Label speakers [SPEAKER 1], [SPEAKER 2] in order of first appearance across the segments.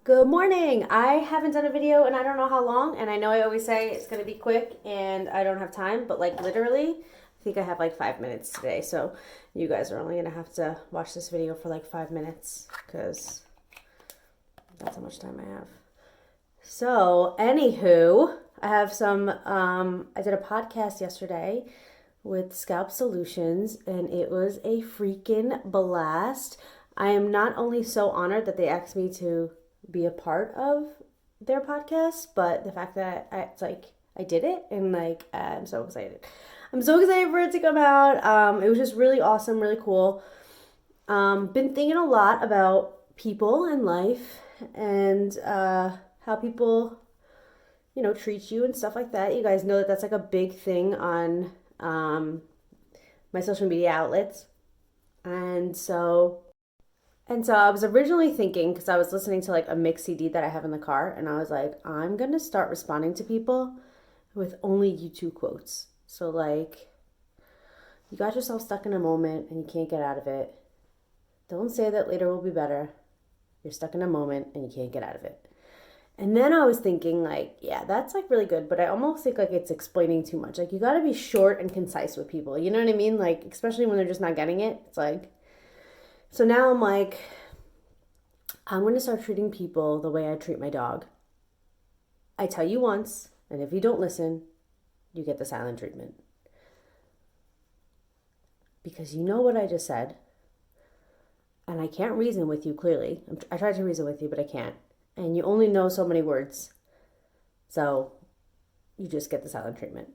[SPEAKER 1] Good morning. I haven't done a video in I don't know how long, and I know I always say it's going to be quick and I don't have time, but like literally, I think I have like 5 minutes today. So you guys are only going to have to watch this video for like 5 minutes because that's how much time I have. So, anywho, I have I did a podcast yesterday with Scalp Solutions, and it was a freaking blast. I am not only so honored that they asked me to be a part of their podcast, but the fact that it's like I did it, and like I'm so excited. I'm so excited for it to come out. It was just really awesome, really cool. Been thinking a lot about people and life and how people, treat you and stuff like that. You guys know that that's like a big thing on my social media outlets. And so I was originally thinking, because I was listening to like a mix CD that I have in the car, and I was like, I'm gonna start responding to people with only YouTube quotes. So like, you got yourself stuck in a moment and you can't get out of it. Don't say that later will be better. You're stuck in a moment and you can't get out of it. And then I was thinking, like, yeah, that's like really good, but I almost think like it's explaining too much. Like, you got to be short and concise with people. You know what I mean? Like, especially when they're just not getting it. It's like, so now I'm like, I'm going to start treating people the way I treat my dog. I tell you once, and if you don't listen, you get the silent treatment. Because you know what I just said, and I can't reason with you clearly. I tried to reason with you, but I can't. And you only know so many words. So you just get the silent treatment.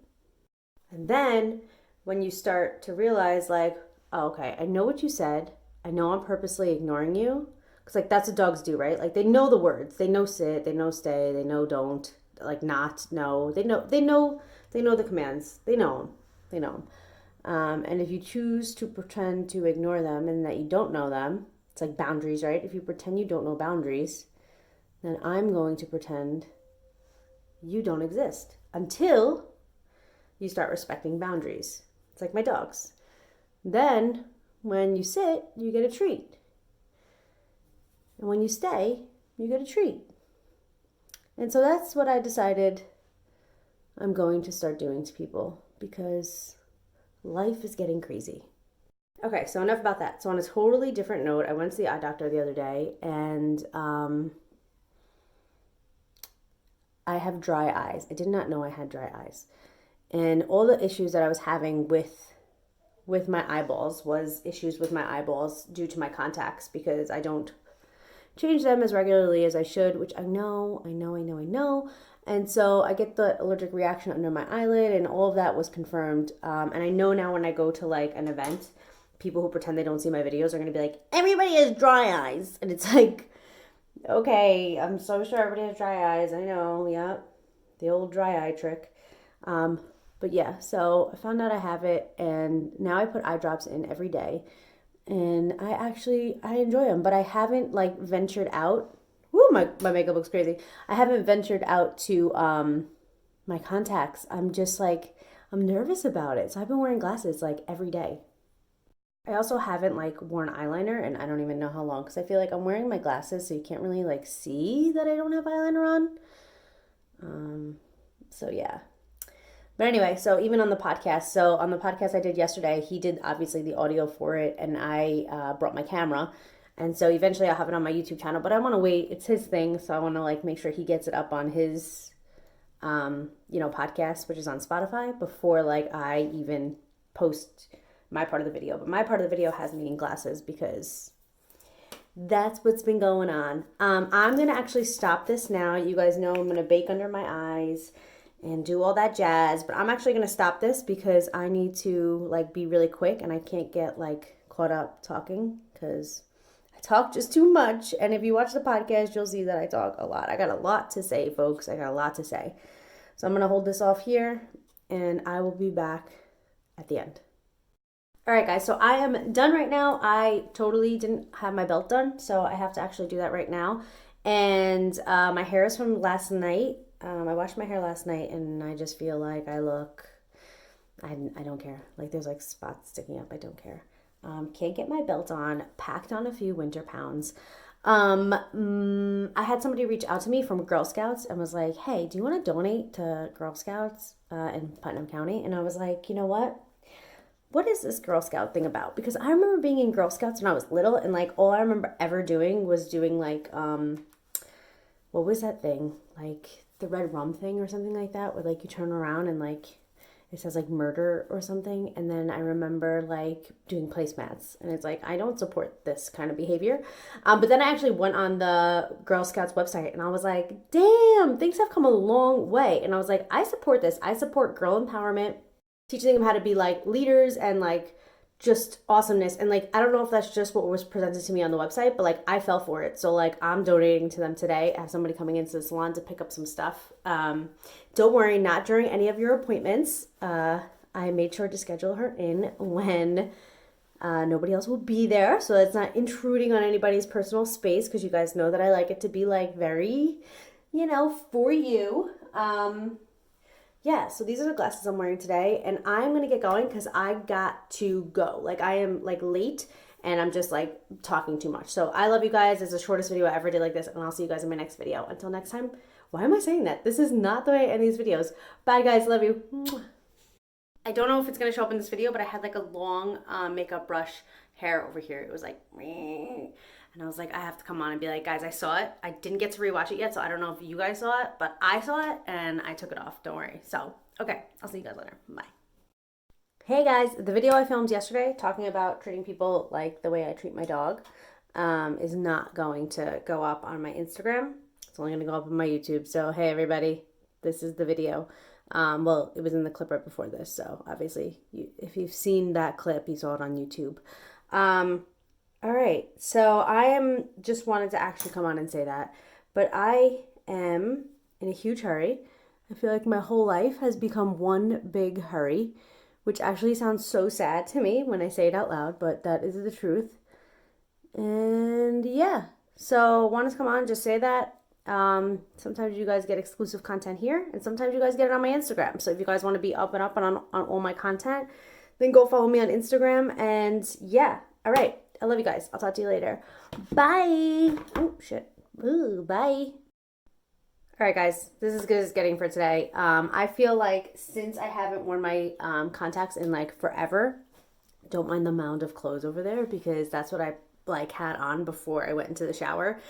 [SPEAKER 1] And then when you start to realize, like, oh, okay, I know what you said. I know I'm purposely ignoring you. Because, like, that's what dogs do, right? Like, they know the words. They know sit, they know stay, they know don't, like, not, no. They know the commands. They know them. They know them. And if you choose to pretend to ignore them and that you don't know them, it's like boundaries, right? If you pretend you don't know boundaries, then I'm going to pretend you don't exist until you start respecting boundaries. It's like my dogs. Then, when you sit, you get a treat. And when you stay, you get a treat. And so that's what I decided I'm going to start doing to people because life is getting crazy. Okay, so enough about that. So on a totally different note, I went to the eye doctor the other day, and I have dry eyes. I did not know I had dry eyes. And all the issues that I was having with my eyeballs was issues with my eyeballs due to my contacts because I don't change them as regularly as I should, which I know. And so I get the allergic reaction under my eyelid, and all of that was confirmed. And I know now when I go to like an event, people who pretend they don't see my videos are going to be like, everybody has dry eyes. And it's like, okay, I'm so sure everybody has dry eyes. I know, yep. The old dry eye trick. But yeah, so I found out I have it, and now I put eye drops in every day. And I enjoy them, but I haven't like ventured out. Woo, my makeup looks crazy. I haven't ventured out to my contacts. I'm just like, I'm nervous about it. So I've been wearing glasses like every day. I also haven't like worn eyeliner, and I don't even know how long because I feel like I'm wearing my glasses so you can't really like see that I don't have eyeliner on. So yeah. But anyway, so even on the podcast, so on the podcast I did yesterday, he did obviously the audio for it, and I brought my camera. And so eventually I'll have it on my YouTube channel, but I want to wait. It's his thing, so I want to like make sure he gets it up on his podcast, which is on Spotify, before like I even post my part of the video. But my part of the video has me in glasses because that's what's been going on. I'm gonna actually stop this now. You guys know I'm gonna bake under my eyes and do all that jazz, but I'm actually gonna stop this because I need to like be really quick, and I can't get like caught up talking because I talk just too much. And if you watch the podcast, you'll see that I talk a lot. I got a lot to say, folks. I got a lot to say. So I'm gonna hold this off here, and I will be back at the end. All right, guys, so I am done right now. I totally didn't have my belt done, so I have to actually do that right now. And my hair is from last night. I washed my hair last night, and I just feel like I don't care. Like there's like spots sticking up. I don't care. Can't get my belt on. Packed on a few winter pounds. I had somebody reach out to me from Girl Scouts and was like, hey, do you want to donate to Girl Scouts in Putnam County? And I was like, you know what is this Girl Scout thing about? Because I remember being in Girl Scouts when I was little, and like all I remember ever doing was doing like what was that thing? Like the red rum thing or something like that, where like you turn around and like it says like murder or something. And then I remember like doing placemats, and it's like I don't support this kind of behavior. But then I actually went on the Girl Scouts website and I was like, damn, things have come a long way. And I was like, I support this. I support girl empowerment, teaching them how to be like leaders and like just awesomeness. And like I don't know if that's just what was presented to me on the website, but like I fell for it. So like I'm donating to them today. I have somebody coming into the salon to pick up some stuff. Don't worry, not during any of your appointments. I made sure to schedule her in when nobody else will be there, so it's not intruding on anybody's personal space, because you guys know that I like it to be like very, for you. Yeah, so these are the glasses I'm wearing today, and I'm gonna get going because I got to go. Like I am like late and I'm just like talking too much. So I love you guys. It's the shortest video I ever did like this, and I'll see you guys in my next video. Until next time, why am I saying that? This is not the way I end these videos. Bye guys, love you. I don't know if it's gonna show up in this video, but I had like a long makeup brush hair over here. It was like, and I was like, I have to come on and be like, guys, I saw it. I didn't get to rewatch it yet, so I don't know if you guys saw it, but I saw it and I took it off. Don't worry. So, okay, I'll see you guys later. Bye. Hey guys, the video I filmed yesterday talking about treating people like the way I treat my dog is not going to go up on my Instagram. It's only going to go up on my YouTube. So, hey everybody, this is the video. Well, it was in the clip right before this, so obviously, if you've seen that clip, you saw it on YouTube. All right, so I just wanted to actually come on and say that, but I am in a huge hurry. I feel like my whole life has become one big hurry, which actually sounds so sad to me when I say it out loud, but that is the truth. And yeah, so wanted to come on and just say that. Sometimes you guys get exclusive content here, and sometimes you guys get it on my Instagram. So if you guys want to be up and up on all my content, then go follow me on Instagram. And yeah, all right. I love you guys. I'll talk to you later. Bye. Oh, shit. Ooh, bye. All right, guys. This is as good as getting for today. I feel like since I haven't worn my contacts in like forever, don't mind the mound of clothes over there, because that's what I like had on before I went into the shower.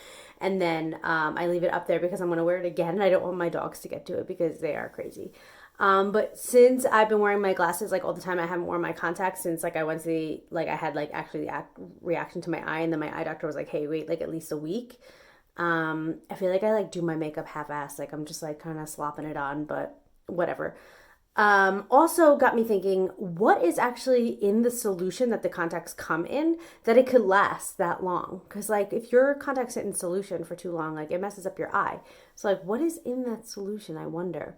[SPEAKER 1] And then I leave it up there because I'm going to wear it again, and I don't want my dogs to get to it because they are crazy. But since I've been wearing my glasses like all the time, I haven't worn my contacts since like I went to the, like I had like actually the reaction to my eye, and then my eye doctor was like, hey, wait like at least a week. I feel like I like do my makeup half-assed, like I'm just like kind of slopping it on, but whatever. Also got me thinking, what is actually in the solution that the contacts come in that it could last that long? Because like if your contacts sit in solution for too long, like it messes up your eye. So like what is in that solution, I wonder.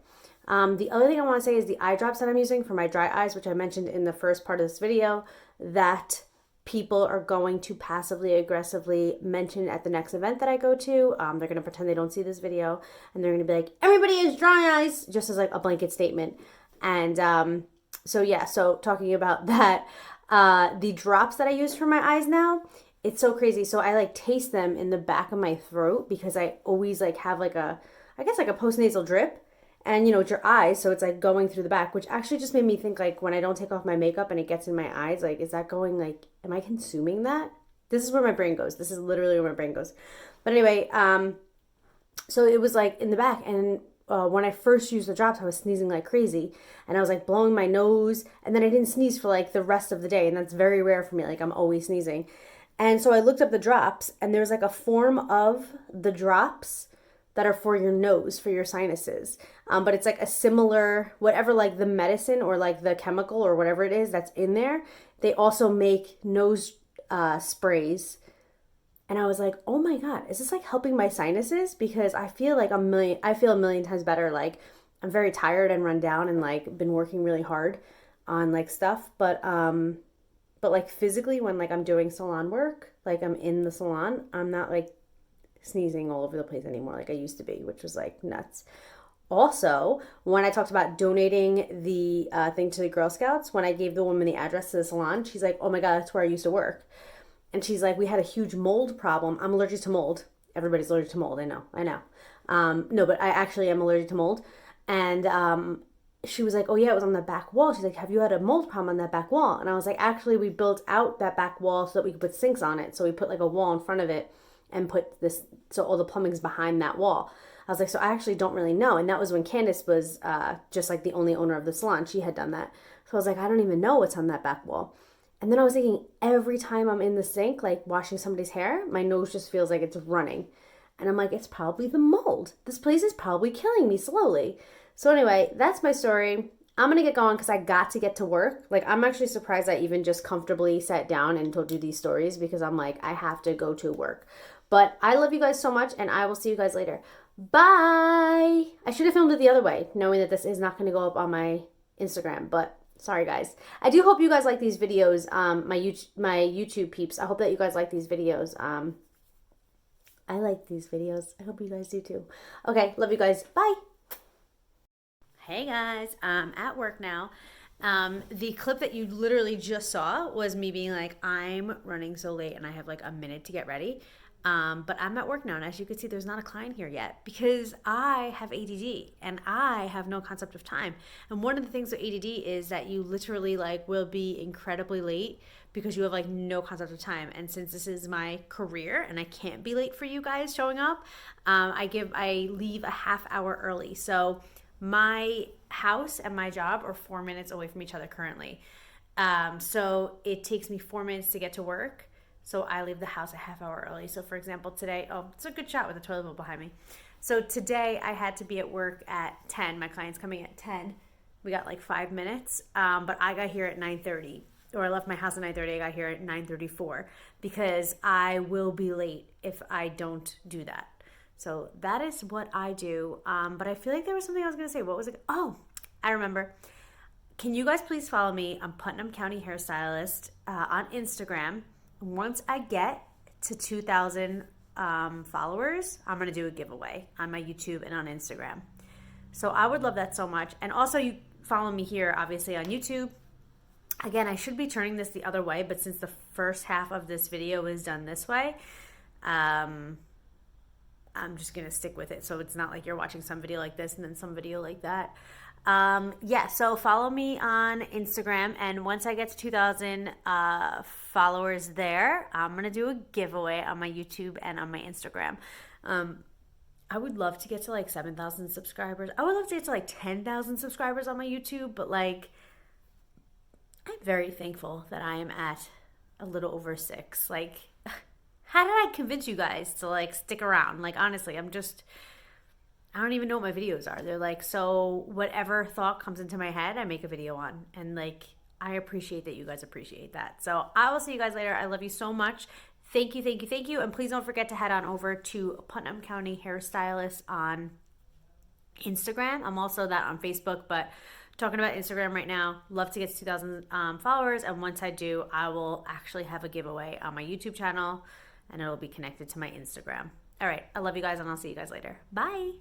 [SPEAKER 1] The other thing I want to say is the eye drops that I'm using for my dry eyes, which I mentioned in the first part of this video, that people are going to passively aggressively mention at the next event that I go to. They're going to pretend they don't see this video, and they're going to be like, everybody has dry eyes, just as like a blanket statement. And so yeah, so talking about that, the drops that I use for my eyes now, it's so crazy. So I like taste them in the back of my throat, because I always like have like a, I guess like a postnasal drip. And you know, it's your eyes, so it's like going through the back, which actually just made me think like when I don't take off my makeup and it gets in my eyes, like is that going like, am I consuming that? This is where my brain goes. This is literally where my brain goes. But anyway, so it was like in the back, and when I first used the drops, I was sneezing like crazy, and I was like blowing my nose, and then I didn't sneeze for like the rest of the day, and that's very rare for me. Like I'm always sneezing. And so I looked up the drops, and there's like a form of the drops that are for your nose, for your sinuses. But it's like a similar, whatever, like the medicine or like the chemical or whatever it is that's in there, they also make nose sprays. And I was like, oh my God, is this like helping my sinuses? Because I feel like I feel a million times better. Like I'm very tired and run down and like been working really hard on like stuff. But like physically when like I'm doing salon work, like I'm in the salon, I'm not like sneezing all over the place anymore like I used to be, which was like nuts. Also, when I talked about donating the thing to the Girl Scouts, when I gave the woman the address to the salon, she's like, oh my God, that's where I used to work. And she's like, we had a huge mold problem. I'm allergic to mold. Everybody's allergic to mold. I know. No, but I actually am allergic to mold. And she was like, oh yeah, it was on the back wall. She's like, have you had a mold problem on that back wall? And I was like, actually, we built out that back wall so that we could put sinks on it. So we put like a wall in front of it and put this, so all the plumbing's behind that wall. I was like, so I actually don't really know. And that was when Candace was just like the only owner of the salon. She had done that. So I was like, I don't even know what's on that back wall. And then I was thinking, every time I'm in the sink, like washing somebody's hair, my nose just feels like it's running. And I'm like, it's probably the mold. This place is probably killing me slowly. So anyway, that's my story. I'm going to get going because I got to get to work. Like, I'm actually surprised I even just comfortably sat down and told you these stories because I'm like, I have to go to work. But I love you guys so much, and I will see you guys later. Bye! I should have filmed it the other way, knowing that this is not going to go up on my Instagram, but sorry, guys. I do hope you guys like these videos, my YouTube peeps. I hope that you guys like these videos. I like these videos. I hope you guys do too. Okay, love you guys. Bye! Hey guys, I'm at work now. The clip that you literally just saw was me being like, I'm running so late and I have like a minute to get ready. But I'm at work now, and as you can see, there's not a client here yet because I have ADD and I have no concept of time. And one of the things with ADD is that you literally like will be incredibly late because you have like no concept of time. And since this is my career and I can't be late for you guys showing up, I leave a half hour early. So my house and my job are 4 minutes away from each other currently. So it takes me 4 minutes to get to work. So I leave the house a half hour early. So for example, today, oh, it's a good shot with the toilet bowl behind me. So today I had to be at work at 10. My client's coming at 10. We got like 5 minutes, but I got here at 9:30. Or I left my house at 9:30. I got here at 9:34 because I will be late if I don't do that. So that is what I do. But I feel like there was something I was going to say. What was it? Oh, I remember. Can you guys please follow me? I'm Putnam County Hairstylist on Instagram. Once I get to 2,000 followers, I'm going to do a giveaway on my YouTube and on Instagram. So I would love that so much. And also you follow me here, obviously, on YouTube. Again, I should be turning this the other way, but since the first half of this video is done this way, I'm just going to stick with it. So it's not like you're watching some video like this and then some video like that. Yeah, so follow me on Instagram, and once I get to 2,000 followers there, I'm gonna do a giveaway on my YouTube and on my Instagram. I would love to get to like 7,000 subscribers. I would love to get to like 10,000 subscribers on my YouTube, but like I'm very thankful that I am at a little over 6. Like, how did I convince you guys to like stick around? Like, honestly, I don't even know what my videos are. They're like, so whatever thought comes into my head, I make a video on. And like, I appreciate that you guys appreciate that. So I will see you guys later. I love you so much. Thank you, thank you, thank you. And please don't forget to head on over to Putnam County Hairstylist on Instagram. I'm also that on Facebook, but talking about Instagram right now. Love to get to 2,000 followers. And once I do, I will actually have a giveaway on my YouTube channel, and it'll be connected to my Instagram. All right. I love you guys, and I'll see you guys later. Bye.